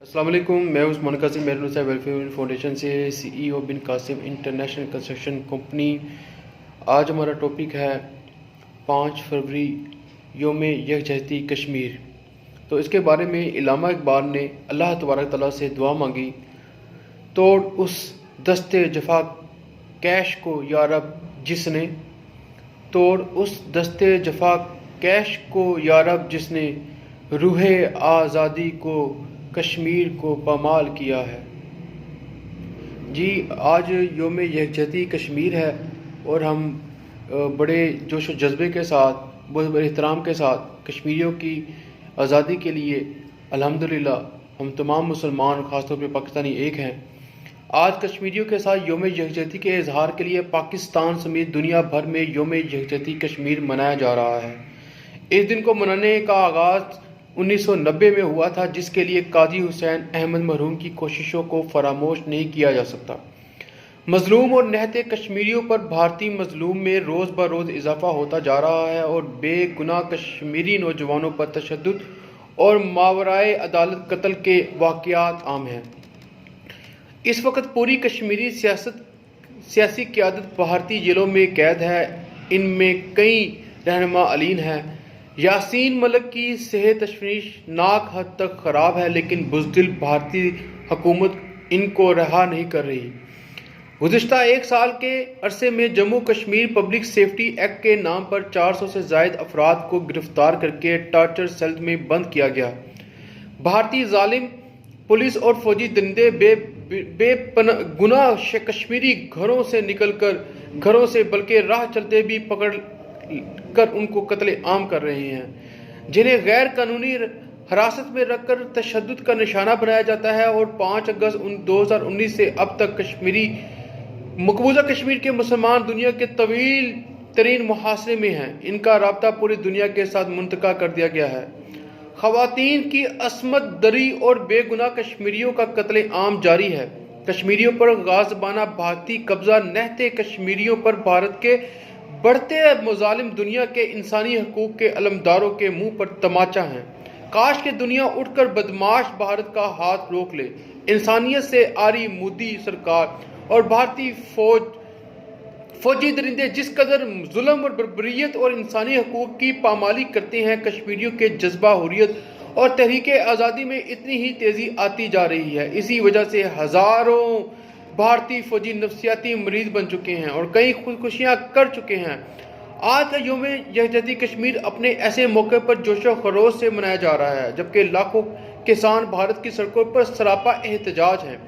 अस्सलाम वालेकुम। मैं उस्मान कासिम मेहरुनिसा वेलफेयर फाउंडेशन से सीईओ बिन कासिम इंटरनेशनल कंस्ट्रक्शन कंपनी। आज हमारा टॉपिक है 5 फरवरी योम यकजहती कश्मीर। तो इसके बारे में इल्लामा इकबाल ने अल्लाह तबारक तआला से दुआ मांगी, तोड़ उस दस्ते जफा कैश को या रब जिसने, तोड़ उस दस्ते जफा कैश को या रब जिसने रूहे आज़ादी को कश्मीर को पामाल किया है। जी, आज योम यकजहती कश्मीर है और हम बड़े जोश व जज्बे के साथ, बहुत बड़े एहतराम के साथ कश्मीरियों की आज़ादी के लिए अल्हम्दुलिल्लाह हम तमाम मुसलमान ख़ासतौर पर पाकिस्तानी एक हैं। आज कश्मीरियों के साथ योम यकजहती के इजहार के लिए पाकिस्तान समेत दुनिया भर में योम यकजहती कश्मीर मनाया जा रहा है। इस दिन को मनाने का आगाज़ 1990 में हुआ था, जिसके लिए काजी हुसैन अहमद मरहूम की कोशिशों को फरामोश नहीं किया जा सकता। मजलूम और नहते कश्मीरियों पर भारतीय मजलूम में रोज़ ब रोज़ इजाफा होता जा रहा है और बेगुनाह कश्मीरी नौजवानों पर तशद्दुद और मावराए अदालत कत्ल के वाक़यात आम हैं। इस वक्त पूरी कश्मीरी सियासी क़यादत भारतीय जेलों में कैद है। इनमें कई रहनुमा अलीन हैं। यासीन मलिक की सेहत तशवीशनाक हद तक ख़राब है, लेकिन बुज़दिल भारतीय हुकूमत इनको रहा नहीं कर रही। गुज़िश्ता एक साल के अरसे में Jammu Kashmir public safety act के नाम पर 400 से ज़ायद अफराद को गिरफ्तार करके टार्चर सेल में बंद किया गया। भारतीय जालिम पुलिस और फौजी दरिंदे बेगुनाह कश्मीरी घरों से निकलकर घरों से बल्कि राह चलते भी पकड़ कर उनको कत्ले आम कर रहे हैं, जिन्हें गैर कानूनी हिरासत में रखकर तशद्दुद का निशाना बनाया जाता है। और 5 अगस्त 2019 से अब तक मकबूजा कश्मीर के मुसलमान दुनिया के तवील तरीन मुहासरे में हैं। इनका राब्ता पूरी दुनिया के साथ मुंतका कर दिया गया है। ख़वातीन की असमत दरी और बेगुनाह कश्मीरियों का कत्ले आम जारी है। कश्मीरियों पर गाज़बाना भारतीय कब्जा नहते कश्मीरियों पर भारत के बढ़ते मुजालिम दुनिया के इंसानी हकूक़ के अलमदारों के मुंह पर तमाचा हैं। काश के दुनिया उठकर बदमाश भारत का हाथ रोक ले। इंसानियत से आरी मोदी सरकार और भारतीय फौजी दरिंदे जिस कदर जुल्म और बर्बरियत और इंसानी हकूक़ की पामाली करते हैं, कश्मीरियों के जज्बा हुर्रियत और तहरीक आज़ादी में इतनी ही तेज़ी आती जा रही है। इसी वजह से हज़ारों भारतीय फौजी नफ्सियाती मरीज बन चुके हैं और कई खुदकुशियां कर चुके हैं। आज का योम यकजहती कश्मीर अपने ऐसे मौके पर जोशो खरोश से मनाया जा रहा है, जबकि लाखों किसान भारत की सड़कों पर सरापा एहतजाज हैं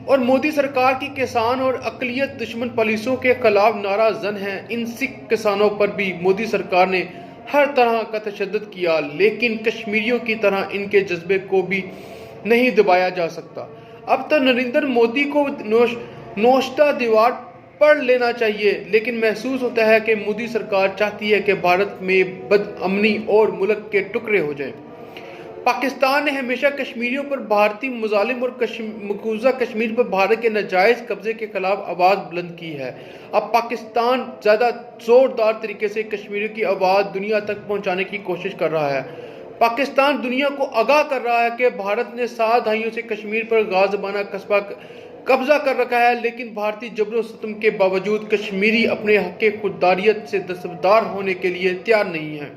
और मोदी सरकार की किसान और अक़लियत दुश्मन पॉलिसियों के खिलाफ नाराज़न हैं। इन सिख किसानों पर भी मोदी सरकार ने हर तरह का तशद्दुद किया, लेकिन कश्मीरियों की तरह इनके जज्बे को भी नहीं दबाया जा सकता। अब तो नरेंद्र मोदी को नौशता दीवार पढ़ लेना चाहिए, लेकिन महसूस होता है कि मोदी सरकार चाहती है कि भारत में बदअमनी और मुल्क के टुकड़े हो जाएं। पाकिस्तान ने हमेशा कश्मीरियों पर भारतीय मुजालिम और मकबूजा कश्मीर पर भारत के नाजायज़ कब्जे के खिलाफ आवाज़ बुलंद की है। अब पाकिस्तान ज़्यादा ज़ोरदार तरीके से कश्मीरियों की आवाज़ दुनिया तक पहुँचाने की कोशिश कर रहा है। पाकिस्तान दुनिया को आगाह कर रहा है कि भारत ने 7 दहाइयों से कश्मीर पर गाज़बाना कस्बा कब्जा कर रखा है, लेकिन भारतीय जबर सितम के बावजूद कश्मीरी अपने हक़ खुददारियत से दस्तबरदार होने के लिए तैयार नहीं है।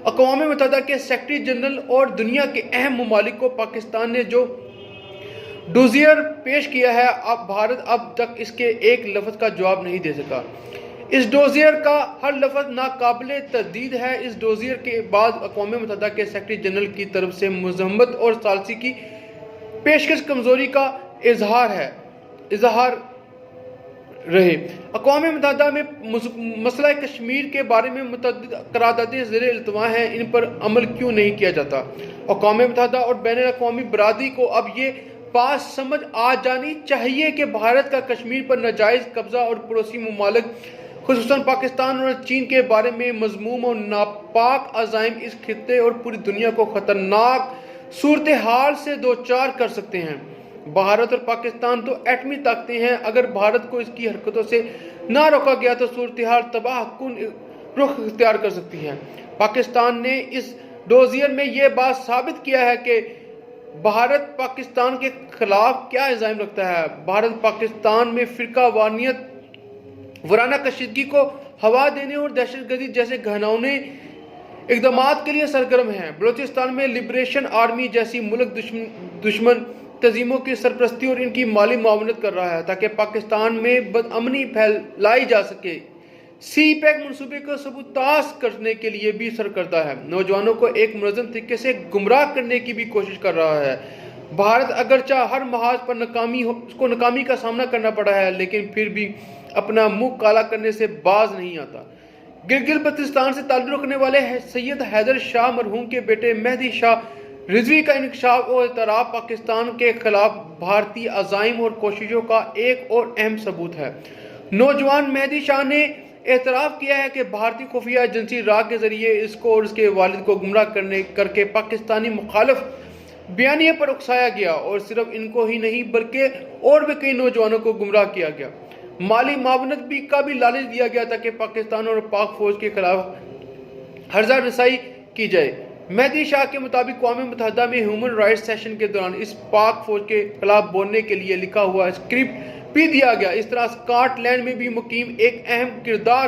अक़वाम मुत्तहिदा के सेक्रेटरी जनरल और दुनिया के अहम ममालिक को पाकिस्तान ने जो डोज़ियर पेश किया है, अब भारत अब तक इसके एक लफ्ज़ का जवाब नहीं दे सका। इस डोज़ियर का हर लफ्ज़ नाकाबिले तरदीद है। इस डोज़ियर के बाद अक़वाम मुत्तहिदा के सेक्रेटरी जनरल की तरफ से मज़म्मत और सालसी की पेशकश कमज़ोरी का इजहार रहे। अक़वाम मुत्तहिदा में मसला कश्मीर के बारे में मुतअद्दिद करारदादें ज़ेर इल्तवा हैं, इन पर अमल क्यों नहीं किया जाता। अक़वाम मुत्तहिदा और बैनुल अक़वामी बरादरी को अब ये बात समझ आ जानी चाहिए कि भारत का कश्मीर पर नाजायज़ कब्ज़ा और पड़ोसी ममालिक खुसूसन पाकिस्तान और चीन के बारे में मज़मूम और नापाक अज़ाइम इस खित्ते और पूरी दुनिया को ख़तरनाक सूरत हाल से दो चार कर सकते हैं। भारत और पाकिस्तान तो एटमी ताकतें हैं। अगर भारत को इसकी हरकतों से ना रोका गया तो सूरत हाल तबाह कुन रुख इख्तियार कर सकती है। पाकिस्तान ने इस डोज़ियर में यह बात साबित किया है कि بھارت پاکستان کے خلاف کیا عزائم رکھتا ہے؟ بھارت پاکستان میں فرقہ وارانہ کشیدگی کو ہوا دینے اور دہشت گردی جیسے گھناؤنے اقدامات کے لیے سرگرم ہے۔ بلوچستان میں لبریشن آرمی جیسی ملک دشمن تنظیموں کی سرپرستی اور ان کی مالی معاونت کر رہا ہے تاکہ پاکستان میں بدامنی پھیلائی جا سکے۔ سی پیک منصوبے کو سبوتاژ کرنے کے لیے بھی سرگردہ ہے، نوجوانوں کو ایک منظم طریقے سے گمراہ کرنے کی بھی کوشش کر رہا ہے۔ بھارت اگرچہ ہر محاذ پر ناکامی کا سامنا کرنا پڑا ہے، لیکن پھر بھی اپنا منہ کالا کرنے سے باز نہیں آتا۔ گلگت بلتستان سے تعلق رکھنے والے سید حیدر شاہ مرحوم کے بیٹے مہدی شاہ رضوی کا انکشاف اور اعتراف پاکستان کے خلاف بھارتی عزائم اور کوششوں کا ایک اور اہم ثبوت ہے۔ نوجوان مہدی شاہ نے اعتراف کیا ہے کہ بھارتی خفیہ ایجنسی را کے ذریعے اس کو اور اس کے والد کو گمراہ کر کے پاکستانی مخالف بیانیے پر اکسایا گیا، اور صرف ان کو ہی نہیں بلکہ اور بھی کئی نوجوانوں کو گمراہ کیا گیا۔ مالی معاونت کا بھی لالچ دیا گیا تاکہ پاکستان اور پاک فوج کے خلاف ہرزہ رسائی کی جائے۔ مہدی شاہ کے مطابق اقوام متحدہ میں ہیومن رائٹس سیشن کے دوران اس پاک فوج کے خلاف بولنے کے لیے لکھا ہوا اسکرپٹ بھی دیا گیا۔ اس طرح اسکاٹ لینڈ میں بھی مقیم ایک اہم کردار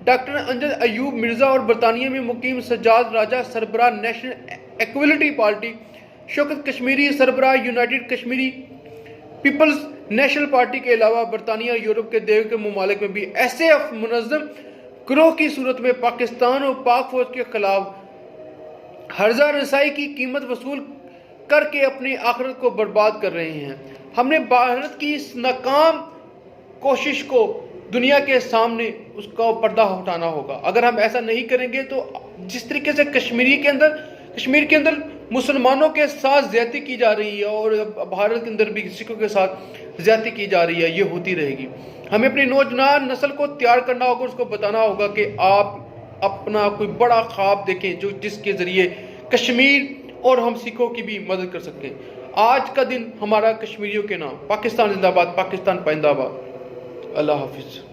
ڈاکٹر امجد ایوب مرزا اور برطانیہ میں مقیم سجاد راجہ سربراہ National Equality Party, Shaukat Kashmiri سربراہ United Kashmiri People's National Party کے علاوہ برطانیہ اور یورپ کے دیگر ممالک میں بھی ایسے منظم گروہ کی صورت میں پاکستان اور پاک فوج کے خلاف ہرزہ رسائی کی قیمت وصول کر کے اپنی آخرت کو برباد کر رہے ہیں۔ ہم نے بھارت کی اس ناکام کوشش کو دنیا کے سامنے اس کا پردہ ہٹانا ہوگا۔ اگر ہم ایسا نہیں کریں گے تو جس طریقے سے کشمیر کے اندر مسلمانوں کے ساتھ زیادتی کی جا رہی ہے اور بھارت کے اندر بھی سکھوں کے ساتھ زیادتی کی جا رہی ہے، یہ ہوتی رہے گی۔ ہمیں اپنی نوجوان نسل کو تیار کرنا ہوگا، اس کو بتانا ہوگا کہ آپ اپنا کوئی بڑا خواب دیکھیں جس کے ذریعے کشمیر اور ہم سکھوں کی بھی مدد کر سکیں۔ آج کا دن ہمارا کشمیریوں کے نام۔ پاکستان زندہ باد، پاکستان پائندہ باد۔ اللہ حافظ۔